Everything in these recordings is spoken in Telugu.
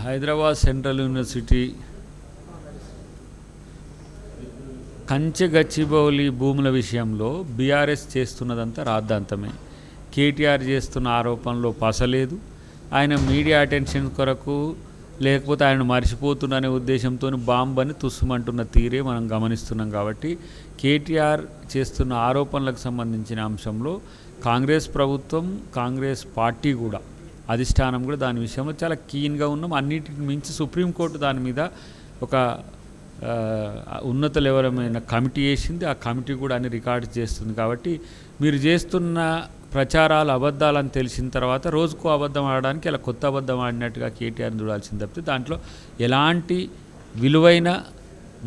హైదరాబాద్ సెంట్రల్ యూనివర్సిటీ కంచె గచ్చిబౌలి భూముల విషయంలో బీఆర్ఎస్ చేస్తున్నదంతా రాద్ధాంతమే. కేటీఆర్ చేస్తున్న ఆరోపణలో పసలేదు. ఆయన మీడియా అటెన్షన్ కొరకు లేకపోతే ఆయన మర్చిపోతున్ననే ఉద్దేశంతో బాంబని తుస్సుమంటున్న తీరే మనం గమనిస్తున్నాం. కాబట్టి కేటీఆర్ చేస్తున్న ఆరోపణలకు సంబంధించిన అంశంలో కాంగ్రెస్ ప్రభుత్వం, కాంగ్రెస్ పార్టీ కూడా, అధిష్టానం కూడా దాని విషయంలో చాలా కీన్గా ఉన్నాం. అన్నిటికి మించి సుప్రీంకోర్టు దాని మీద ఒక ఉన్నత లెవెలమైన కమిటీ వేసింది. ఆ కమిటీ కూడా అన్ని రికార్డు చేస్తుంది. కాబట్టి మీరు చేస్తున్న ప్రచారాలు అబద్ధాలని తెలిసిన తర్వాత రోజుకో అబద్ధం ఆడడానికి ఇలా కొత్త అబద్ధం ఆడినట్టుగా కేటీఆర్ని చూడాల్సింది తప్పితే దాంట్లో ఎలాంటి విలువైన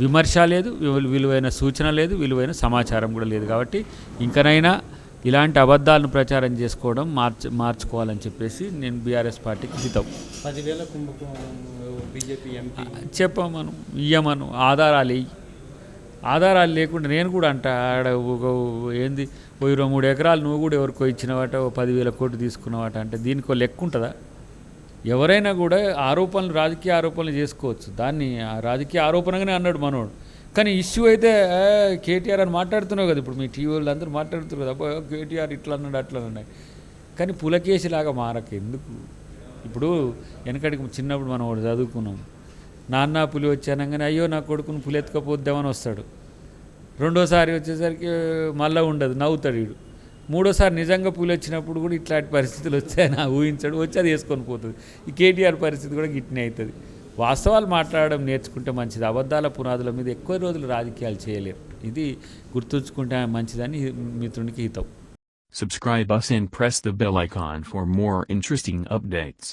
విమర్శ లేదు, విలువైన సూచన లేదు, విలువైన సమాచారం కూడా లేదు. కాబట్టి ఇంకనైనా ఇలాంటి అబద్ధాలను ప్రచారం చేసుకోవడం మార్చుకోవాలని చెప్పేసి నేను బీఆర్ఎస్ పార్టీకి హితం. 10,000 బీజేపీ ఎంపీ చెప్పమను, ఇయ్యమను, ఆధారాలు లేకుండా నేను కూడా అంట ఆడ ఏంది 23 ఎకరాలు నువ్వు కూడా ఎవరికో ఇచ్చినవాట, 10,000 కోట్లు తీసుకున్నవాట అంటే దీనికో లెక్క ఉంటుందా? ఎవరైనా కూడా ఆరోపణలు, రాజకీయ ఆరోపణలు చేసుకోవచ్చు. దాన్ని రాజకీయ ఆరోపణగానే అన్నాడు మనోడు. కానీ ఇష్యూ అయితే కేటీఆర్ అని మాట్లాడుతున్నావు కదా, ఇప్పుడు మీ టీవీ వాళ్ళు అందరూ మాట్లాడుతున్నారు కదా, అబ్బో కేటీఆర్ ఇట్లా అన్నాడు అట్లా అన్నాడు. కానీ పులకేసిలాగా మారక ఎందుకు? ఇప్పుడు వెనకడికి చిన్నప్పుడు మనం ఒకటి చదువుకున్నాం, నాన్న పులి వచ్చానగానే అయ్యో నా కొడుకును పులి ఎత్తుకపోద్దామని వస్తాడు. రెండోసారి వచ్చేసరికి మళ్ళీ ఉండదు, నవ్వుతాడు వీడు. మూడోసారి నిజంగా పులి వచ్చినప్పుడు కూడా ఇట్లాంటి పరిస్థితులు వచ్చాయని ఊహించాడు, వచ్చి అది వేసుకొని పోతుంది. ఈ కేటీఆర్ పరిస్థితి కూడా గిట్నే అవుతుంది. వాస్తవాలు మాట్లాడడం నేర్చుకుంటే మంచిది. అబద్ధాల పునాదుల మీద ఎక్కువ రోజులు రాజకీయాలు చేయలేరు. ఇది గుర్తుంచుకుంటే మంచిదని మిత్రునికి హితం. Subscribe us and press the bell icon for more interesting updates.